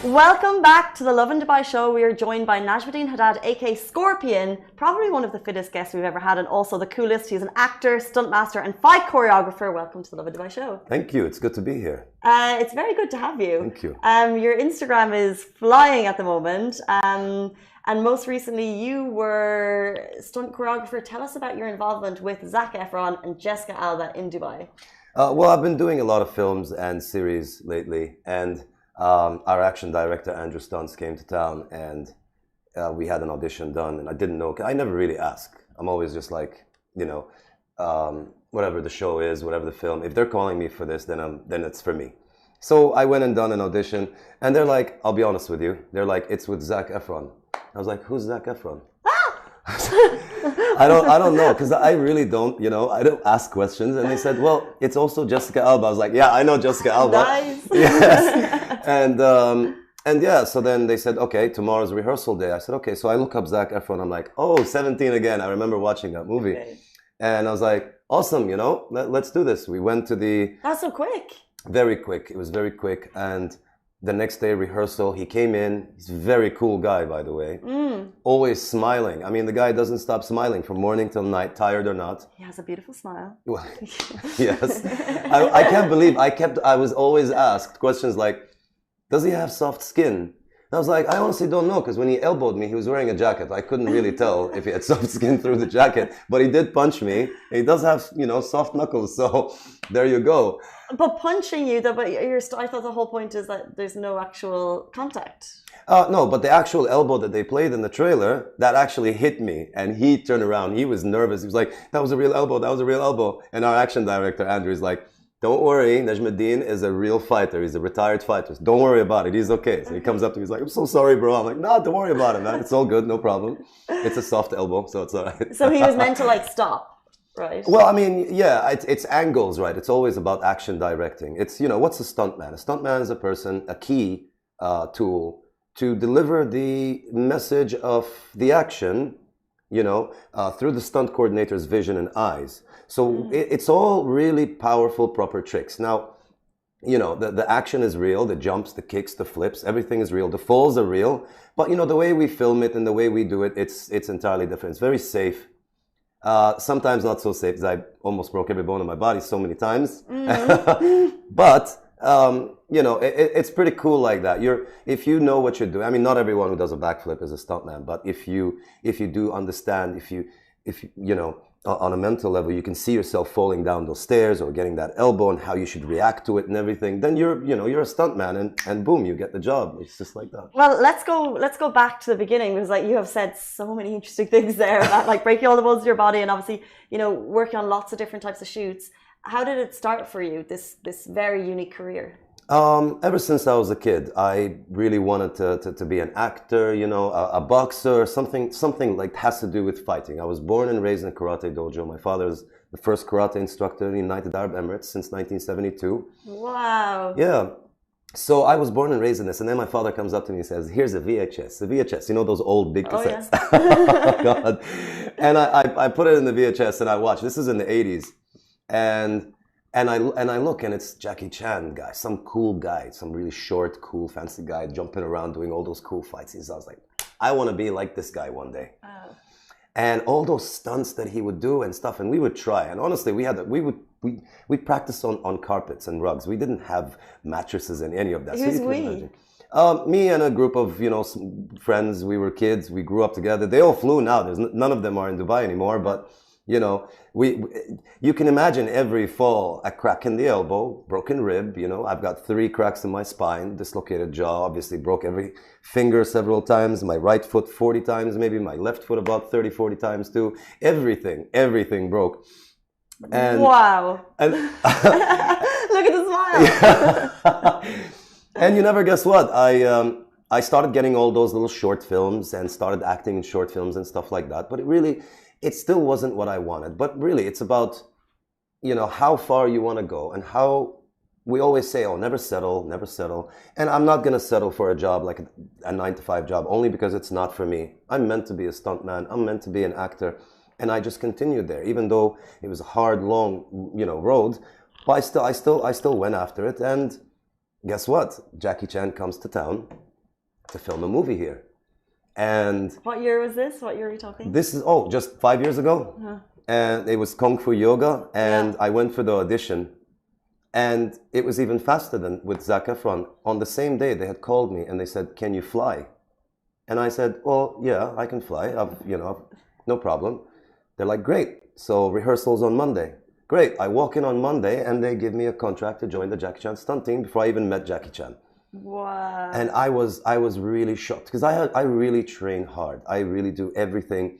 Welcome back to the Lovin Dubai show. We are joined by Najmuddin Haddad, aka Scorpion, probably one of the fittest guests we've ever had, and also the coolest. He's an actor, stuntmaster, and fight choreographer. Welcome to the Lovin Dubai show. Thank you. It's good to be here. It's very good to have you. Thank you. Your Instagram is flying at the moment. And most recently, you were stunt choreographer. Tell us about your involvement with Zac Efron and Jessica Alba in Dubai. Well, I've been doing a lot of films and series lately, and our action director, Andrew Stunts, came to town, and we had an audition done, and I didn't know. I never really ask. I'm always just like, whatever the show is, whatever the film, if they're calling me for this, then it's for me. So I went and done an audition, and they're like, I'll be honest with you, they're like, it's with Zac Efron. I was like, who's Zac Efron? I don't know, because I really don't, I don't ask questions. And they said, well, it's also Jessica Alba. I was like, yeah, I know Jessica Alba. Nice. Yes. And yeah, so then they said, okay, tomorrow's rehearsal day. I said, okay. So I look up Zac Efron. I'm like, oh, 17 again. I remember watching that movie. Okay. And I was like, awesome, let's do this. We went to the... That's so quick. Very quick. It was very quick. And the next day rehearsal, he came in. He's a very cool guy, by the way. Always smiling. I mean, the guy doesn't stop smiling from morning till night, tired or not. He has a beautiful smile. Well, yes. I can't believe I was always asked questions like, does he have soft skin? And I was like, I honestly don't know, because when he elbowed me, he was wearing a jacket. I couldn't really tell if he had soft skin through the jacket, but he did punch me. He does have, soft knuckles. So there you go. But punching you, though, I thought the whole point is that there's no actual contact. No, but the actual elbow that they played in the trailer, that actually hit me. And he turned around. He was nervous. He was like, that was a real elbow. That was a real elbow. And our action director, Andrew, is like, don't worry. Najmuddin is a real fighter. He's a retired fighter. Don't worry about it. He's okay. So he comes up to me. He's like, I'm so sorry, bro. I'm like, no, don't worry about it, man. It's all good. No problem. It's a soft elbow, so it's all right. So he was meant to stop. Right. Well, I mean, yeah, it's angles, right? It's always about action directing. It's, what's a stuntman? A stuntman is a person, a key tool to deliver the message of the action, through the stunt coordinator's vision and eyes. So it's all really powerful, proper tricks. Now, the action is real, the jumps, the kicks, the flips, everything is real. The falls are real. But, the way we film it and the way we do it, it's entirely different. It's very safe. Sometimes not so safe, because I almost broke every bone in my body so many times. But, it's pretty cool like that. If you know what you're doing, I mean, not everyone who does a backflip is a stuntman, but if you do understand, if you on a mental level, you can see yourself falling down those stairs or getting that elbow and how you should react to it and everything, then you're a stuntman, and boom, you get the job. It's just like that. Well, let's go back to the beginning, because you have said so many interesting things there about breaking all the bones of your body, and obviously, working on lots of different types of shoots. How did it start for you, this very unique career? Ever since I was a kid, I really wanted to be an actor, a boxer, something like has to do with fighting. I was born and raised in a karate dojo. My father is the first karate instructor in the United Arab Emirates since 1972. Wow. Yeah. So I was born and raised in this, and then my father comes up to me and says, here's a VHS, those old big cassettes. Oh, yeah. Oh, God. And I put it in the VHS and I watched. This is in the 80s. And I look, and it's Jackie Chan guy, some cool guy, some really short, cool, fancy guy jumping around doing all those cool fights. I was like, I want to be like this guy one day. Oh. And all those stunts that he would do and stuff, and we would try. And honestly, we practiced on carpets and rugs. We didn't have mattresses and any of that. Who's we? Me and a group of friends. We were kids. We grew up together. They all flew now. None of them are in Dubai anymore, but. You can imagine every fall, a crack in the elbow, broken rib, I've got 3 cracks in my spine, dislocated jaw, obviously broke every finger several times, my right foot 40 times, maybe my left foot about 30, 40 times too. Everything broke. And, wow. And look at the smile. Yeah. And you never guess what? I started getting all those little short films and started acting in short films and stuff like that. But it still wasn't what I wanted. But really, it's about, how far you want to go and how we always say, oh, never settle, never settle. And I'm not going to settle for a job like a 9-to-5 job only because it's not for me. I'm meant to be a stuntman. I'm meant to be an actor. And I just continued there, even though it was a hard, long, road. But I still went after it. And guess what? Jackie Chan comes to town to film a movie here. And what year was this? What year are we talking? This is, just 5 years ago. Uh-huh. And it was Kung Fu Yoga. And I went for the audition. And it was even faster than with Zac Efron. On the same day, they had called me and they said, can you fly? And I said, well, yeah, I can fly. No problem. They're like, great. So rehearsals on Monday. Great. I walk in on Monday and they give me a contract to join the Jackie Chan stunt team before I even met Jackie Chan. Wow. And I was really shocked because I really train hard. I really do everything.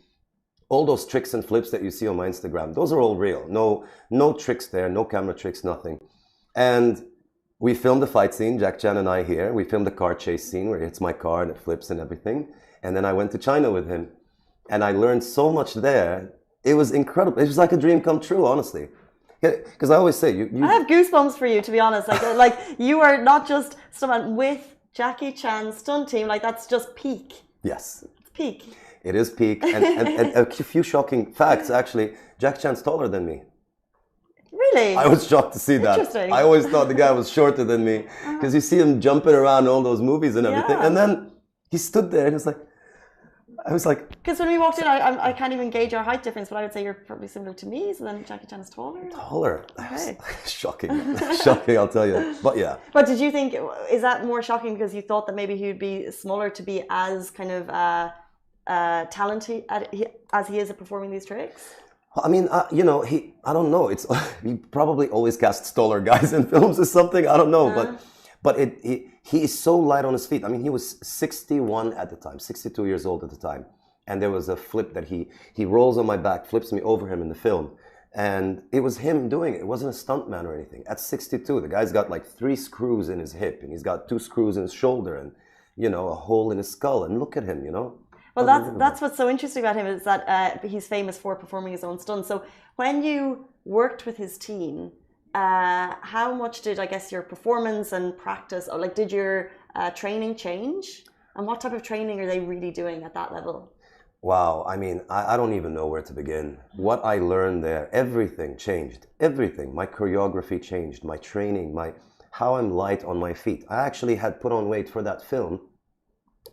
All those tricks and flips that you see on my Instagram, those are all real. No tricks there, no camera tricks, nothing. And we filmed the fight scene, Jack Chan and I here. We filmed the car chase scene where he hits my car and it flips and everything. And then I went to China with him. And I learned so much there. It was incredible. It was like a dream come true, honestly. Because I always say, I have goosebumps for you, to be honest. Like you are not just someone with Jackie Chan's stunt team. Like that's just peak. Yes. It's peak. It is peak. And a few shocking facts, actually. Jack Chan's taller than me. Really? I was shocked to see that. Interesting. I always thought the guy was shorter than me because you see him jumping around all those movies and everything. Yeah. And then he stood there and I was like... Because when we walked in, I can't even gauge our height difference, but I would say you're probably similar to me, so then Jackie Chan is taller. Taller? Okay. Shocking. Shocking, I'll tell you. But yeah. But did you think, is that more shocking because you thought that maybe he would be smaller to be as kind of talented as he is at performing these tricks? I mean, I don't know. He probably always casts taller guys in films or something. I don't know, but he is so light on his feet. I mean, he was 61 at the time, 62 years old at the time, and there was a flip that he rolls on my back, flips me over him in the film, and it was him doing it. It wasn't a stuntman or anything. At 62, the guy's got like 3 screws in his hip, and he's got 2 screws in his shoulder, and a hole in his skull. And look at him, Well, that's what's so interesting about him is that he's famous for performing his own stunts. So when you worked with his team, how much did, I guess, your performance and practice, or like did your training change? And what type of training are they really doing at that level? Wow. I mean, I don't even know where to begin. What I learned there, everything changed. Everything. My choreography changed, my training, how I'm light on my feet. I actually had put on weight for that film.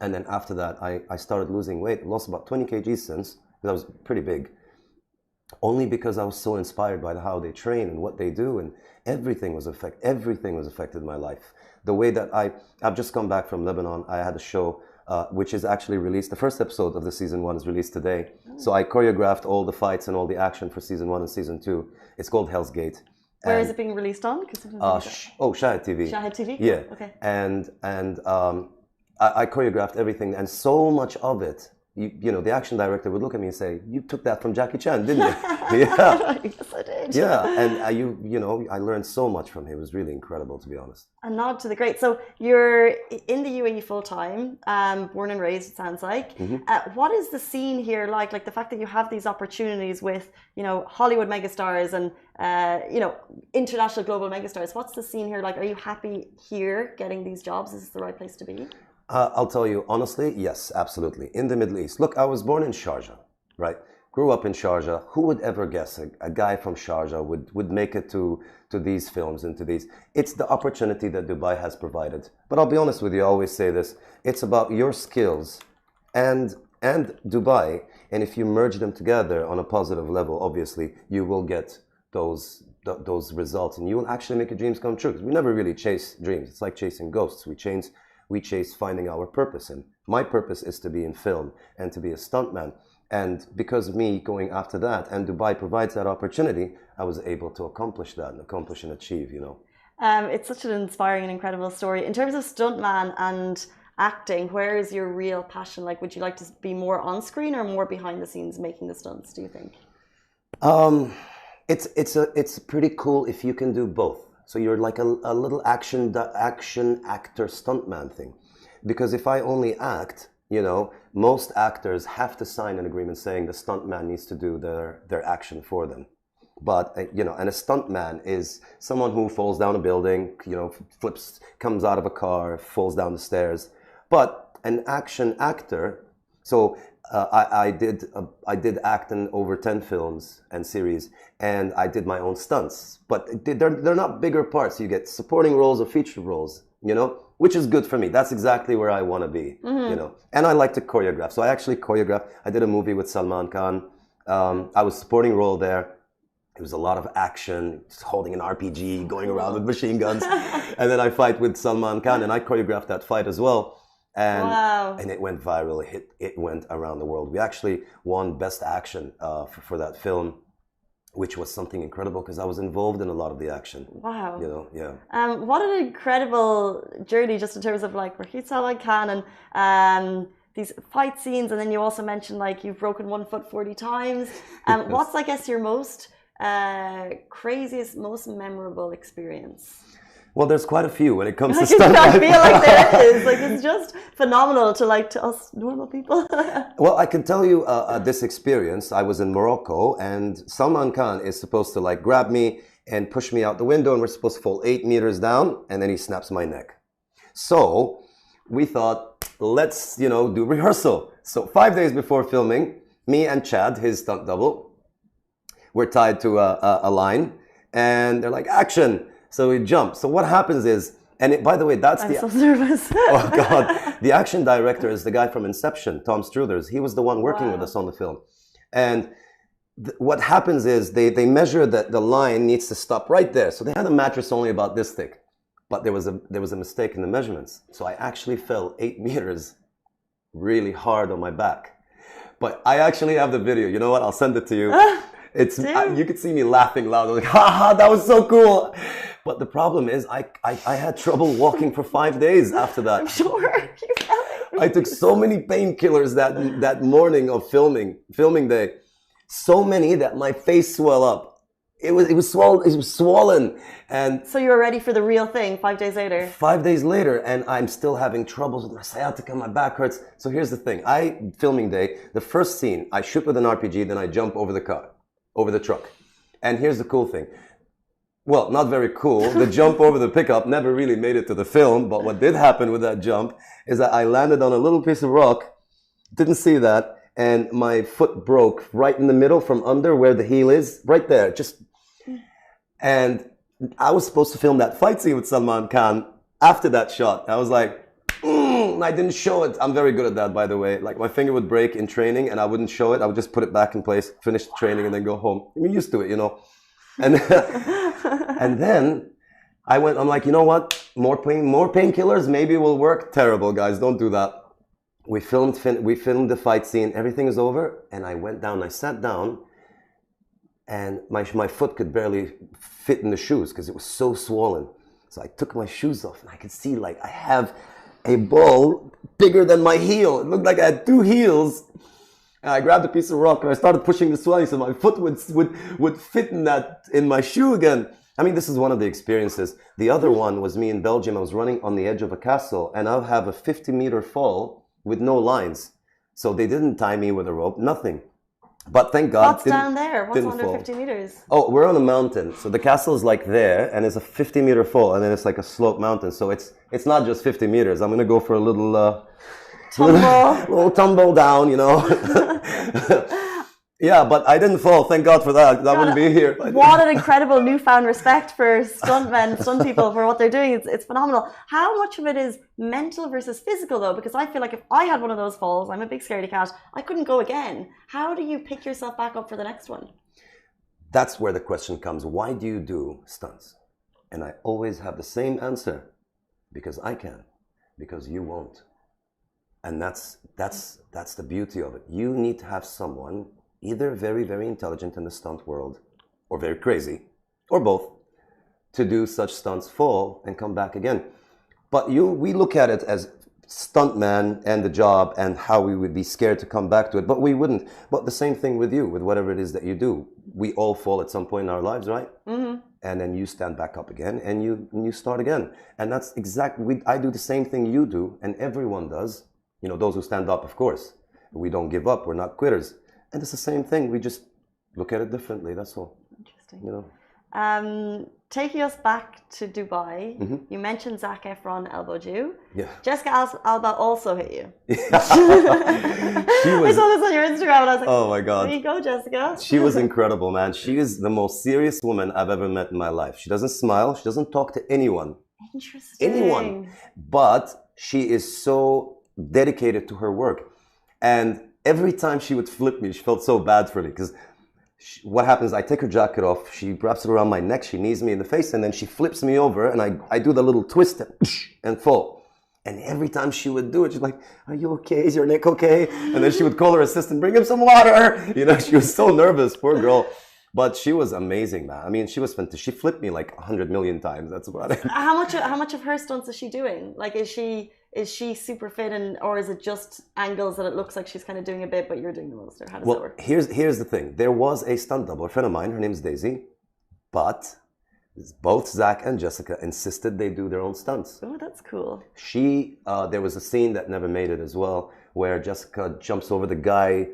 And then after that, I started losing weight. Lost about 20 kgs since, because I was pretty big. Only because I was so inspired by how they train and what they do, and everything was affected in my life. The way that I've just come back from Lebanon. I had a show which is actually released. The first episode of the season 1 is released today. Oh. So I choreographed all the fights and all the action for season 1 and season 2. It's called Hell's Gate. Where is it being released on? Shahid TV. Shahid TV? Yeah. Okay. And I choreographed everything, and so much of it, the action director would look at me and say, "You took that from Jackie Chan, didn't you?" Yeah. Yes, I did. Yeah, and I learned so much from him. It was really incredible, to be honest. A nod to the great. So you're in the UAE full time, born and raised, it sounds like. Mm-hmm. What is the scene here like? Like the fact that you have these opportunities with, Hollywood megastars and, international global megastars. What's the scene here like? Are you happy here getting these jobs? Is this the right place to be? I'll tell you honestly, yes, absolutely. In the Middle East. Look, I was born in Sharjah, right? Grew up in Sharjah. Who would ever guess a guy from Sharjah would make it to these films and to these? It's the opportunity that Dubai has provided. But I'll be honest with you, I always say this. It's about your skills and Dubai. And if you merge them together on a positive level, obviously, you will get those results. And you will actually make your dreams come true. Because we never really chase dreams. It's like chasing ghosts. We chase finding our purpose, and my purpose is to be in film and to be a stuntman. And because of me going after that, and Dubai provides that opportunity, I was able to accomplish that and achieve, It's such an inspiring and incredible story. In terms of stuntman and acting, where is your real passion? Like, would you like to be more on screen or more behind the scenes making the stunts, do you think? It's pretty cool if you can do both. So you're like a little action actor stuntman thing. Because if I only act, most actors have to sign an agreement saying the stuntman needs to do their action for them. But, and a stuntman is someone who falls down a building, comes out of a car, falls down the stairs. But an action actor, so I did act in over 10 films and series, and I did my own stunts. But they're not bigger parts. You get supporting roles or feature roles, which is good for me. That's exactly where I want to be, And I like to choreograph. So I actually choreographed. I did a movie with Salman Khan. I was supporting role there. It was a lot of action, just holding an RPG, going around with machine guns. And then I fight with Salman Khan, and I choreographed that fight as well. And it went viral. It went around the world. We actually won Best Action for that film, which was something incredible because I was involved in a lot of the action. Wow. Yeah. What an incredible journey, just in terms of like working with Salman Khan and these fight scenes. And then you also mentioned like you've broken 1 foot 40 times. What's, I guess, your most craziest, most memorable experience? Well, there's quite a few when it comes to stuff. I feel like there is. Like, it's just phenomenal to us normal people. Well, I can tell you this experience. I was in Morocco, and Salman Khan is supposed to like grab me and push me out the window, and we're supposed to fall 8 meters down, and then he snaps my neck. So we thought, let's do rehearsal. So 5 days before filming, me and Chad, his stunt double, we're tied to a line, and they're like, action. So we jump. So what happens is, by the way, I'm so nervous. Oh God. The action director is the guy from Inception, Tom Struthers. He was the one working with us on the film. And what happens is they measure that the line needs to stop right there. So they had a mattress only about this thick, but there was a mistake in the measurements. So I actually fell 8 meters really hard on my back. But I actually have the video. You know what? I'll send it to you. You could see me laughing loud. I was like, ha, that was so cool. But the problem is I had trouble walking for 5 days after that. I'm sure. I took so many painkillers that morning of filming day. So many that my face swelled up. It was swollen. And so you were ready for the real thing 5 days later? 5 days later, and I'm still having troubles with my sciatica, my back hurts. So here's the thing. Filming day, the first scene, I shoot with an RPG, then I jump over the truck. And here's the cool thing. Well, not very cool. The jump over the pickup never really made it to the film. But what did happen with that jump is that I landed on a little piece of rock, didn't see that, and my foot broke right in the middle from under where the heel is, right there. And I was supposed to film that fight scene with Salman Khan after that shot. I was like, I didn't show it. I'm very good at that, by the way. Like, my finger would break in training and I wouldn't show it. I would just put it back in place, finish the training, and then go home. I'm used to it, And and then I'm like, you know what? More painkillers, maybe it will work. Terrible, guys. Don't do that. We filmed the fight scene. Everything is over. And I went down. I sat down. And my foot could barely fit in the shoes because it was so swollen. So I took my shoes off and I could see like I have a ball bigger than my heel. It looked like I had 2 heels. And I grabbed a piece of rock and I started pushing the swelling so my foot would fit in my shoe again. I mean, this is one of the experiences. The other one was me in Belgium. I was running on the edge of a castle and I'll have a 50-meter fall with no lines. So they didn't tie me with a rope, nothing. But thank God. What's down there? What's under 50 meters? Oh, we're on a mountain. So the castle is like there, and it's a 50-meter fall, and then it's like a slope mountain. So it's not just 50 meters. I'm gonna go for a little tumble down, Yeah, but I didn't fall. Thank God for that. I wouldn't be here. What an incredible newfound respect for stunt people for what they're doing. It's phenomenal. How much of it is mental versus physical, though? Because I feel like if I had one of those falls, I'm a big scaredy cat, I couldn't go again. How do you pick yourself back up for the next one? That's where the question comes. Why do you do stunts? And I always have the same answer. Because I can. Because you won't. And that's the beauty of it. You need to have someone either very, very intelligent in the stunt world, or very crazy, or both, to do such stunts, fall, and come back again. But we look at it as stuntman and the job and how we would be scared to come back to it, but we wouldn't. But the same thing with you, with whatever it is that you do. We all fall at some point in our lives, right? Mm-hmm. And then you stand back up again and you start again. And that's exactly, I do the same thing you do, and everyone does. Those who stand up, of course. We don't give up, we're not quitters. And it's the same thing. We just look at it differently. That's all. Interesting. Interesting. You know. Taking us back to Dubai, you mentioned Zac Efron elbowed you. Yeah. Jessica Alba also hit you. She I was. saw this on your Instagram and I was like, Oh my God. there you go, Jessica. She was incredible, man. She is the most serious woman I've ever met in my life. She doesn't smile. She doesn't talk to anyone. Interesting. Anyone. But she is so dedicated to her work. And every time she would flip me, she felt so bad for me because what happens, I take her jacket off, she wraps it around my neck, she knees me in the face, and then she flips me over, and I do the little twist and fall. And every time she would do it, she's like, are you okay? Is your neck okay? And then she would call her assistant, bring him some water. You know, she was so nervous, poor girl. But she was amazing, man. I mean, she was fantastic. She flipped me like 100 million times. That's about it. How much of her stunts is she doing? Like, is she super fit, or is it just angles that it looks like she's kind of doing a bit, but you're doing the most? Or how does that work? Here's the thing. There was a stunt double, a friend of mine. Her name's Daisy, but both Zac and Jessica insisted they do their own stunts. Oh, that's cool. There was a scene that never made it as well, where Jessica jumps over the guy,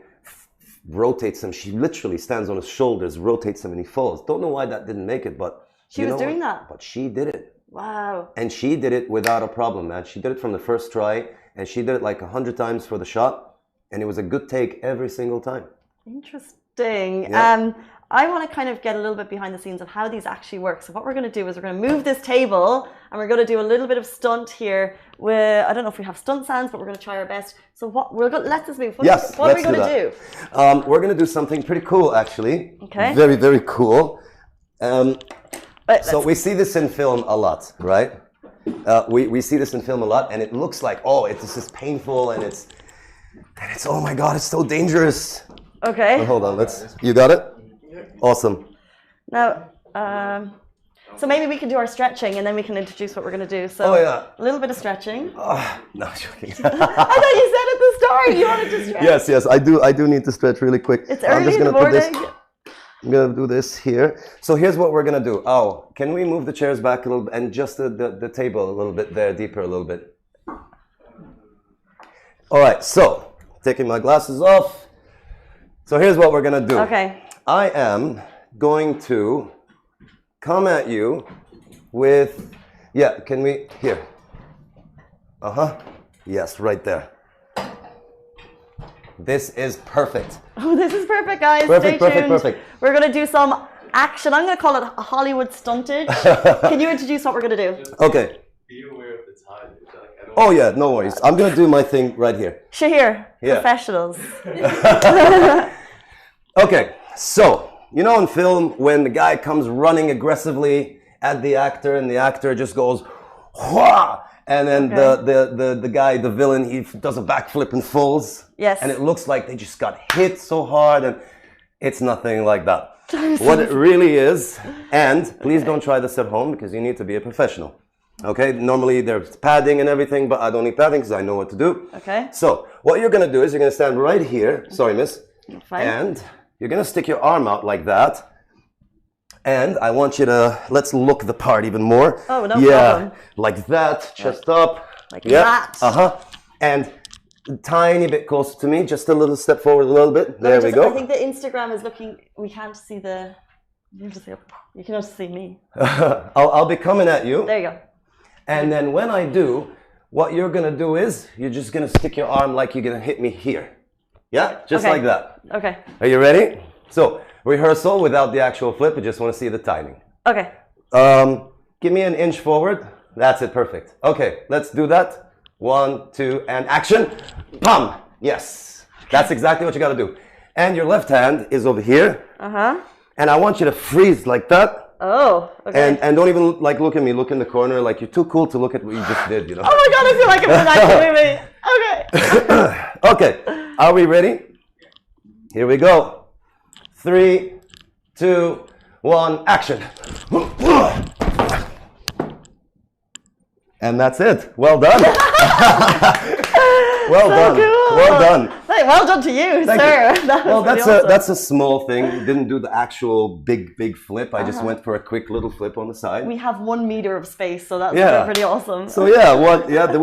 rotates him. She literally stands on his shoulders, rotates him, and he falls. Don't know why that didn't make it, but she was doing that. But she did it. Wow. And she did it without a problem, man. She did it from the first try, and she did it like 100 times for the shot, and it was a good take every single time. Interesting. Yeah. I want to kind of get a little bit behind the scenes of how these actually work. So what we're going to do is we're going to move this table, and we're going to do a little bit of stunt here. I don't know if we have stunt sounds, but we're going to try our best. So let's just move. What are we going to do? We're going to do something pretty cool, actually. Okay. Very, very cool. So we see this in film a lot, right? We see this in film a lot, and it looks like, this is painful, and it's oh my God, it's so dangerous. Okay. But hold on, you got it? Awesome. Now, so maybe we can do our stretching, and then we can introduce what we're going to do. So a little bit of stretching. No, joking. I thought you said at the start you wanted to stretch. Yes, I do need to stretch really quick. It's early in the morning. I'm going to do this here. So here's what we're going to do. Can we move the chairs back a little bit and just the table a little bit there, deeper a little bit? All right, so taking my glasses off. So here's what we're going to do. Okay. I am going to come at you with, here. Yes, right there. This is perfect. Oh, this is perfect, guys. Perfect. We're going to do some action. I'm going to call it a Hollywood stuntage. Can you introduce what we're going to do? Okay. Be aware of the time. Oh, yeah, no worries. I'm going to do my thing right here. Shahir, professionals. Okay, so, in film, when the guy comes running aggressively at the actor, and the actor just goes, Hwah! And then the guy, the villain, he does a backflip and falls. Yes. And it looks like they just got hit so hard, and it's nothing like that. What it really is, and please don't try this at home because you need to be a professional. Okay, normally there's padding and everything, but I don't need padding because I know what to do. Okay. So what you're going to do is you're going to stand right here. Sorry, miss. Fine. And you're going to stick your arm out like that. And I want you to, let's look the part even more. Oh, no problem. Like that, chest up. Like that. And tiny bit closer to me, just a little step forward a little bit. There we go. I think the Instagram is looking, we can't see you can just see me. I'll be coming at you. There you go. And then when I do, what you're going to do is, you're just going to stick your arm like you're going to hit me here. Yeah? Just like that. Okay. Are you ready? So, rehearsal without the actual flip. I just want to see the timing. Okay. Give me an inch forward. That's it. Perfect. Okay, let's do that. 1, 2, and action. Pum. Yes. That's exactly what you got to do. And your left hand is over here. And I want you to freeze like that. Oh, okay. And don't even look at me. Look in the corner like you're too cool to look at what you just did, Oh my God, I feel like I'm in an action movie. Okay. Okay. Are we ready? Here we go. 3, 2, 1, action. And that's it. Well done. Well done. Cool. Well done. Well done to you, Thank sir. you. That Well, was really awesome. that's a small thing. Didn't do the actual big flip. I just went for a quick little flip on the side. We have 1 meter of space, so that's pretty awesome. So yeah,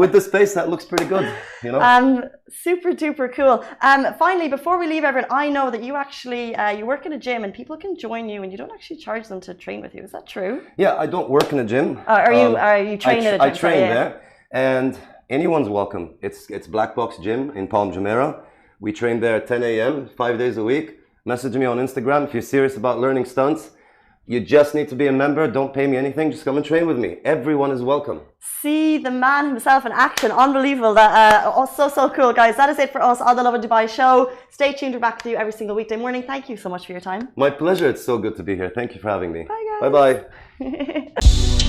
with the space that looks pretty good, you know. Super duper cool. Finally, before we leave, everyone, I know that you actually you work in a gym and people can join you, and you don't actually charge them to train with you. Is that true? Yeah, I don't work in a gym. Are you train in a gym? I train there, and anyone's welcome. It's Black Box Gym in Palm Jumeirah. We train there at 10 a.m. 5 days a week. Message me on Instagram if you're serious about learning stunts. You just need to be a member. Don't pay me anything. Just come and train with me. Everyone is welcome. See the man himself in action. Unbelievable. That so cool, guys. That is it for us on the Lovin Dubai show. Stay tuned. We're back to you every single weekday morning. Thank you so much for your time. My pleasure. It's so good to be here. Thank you for having me. Bye, guys. Bye-bye.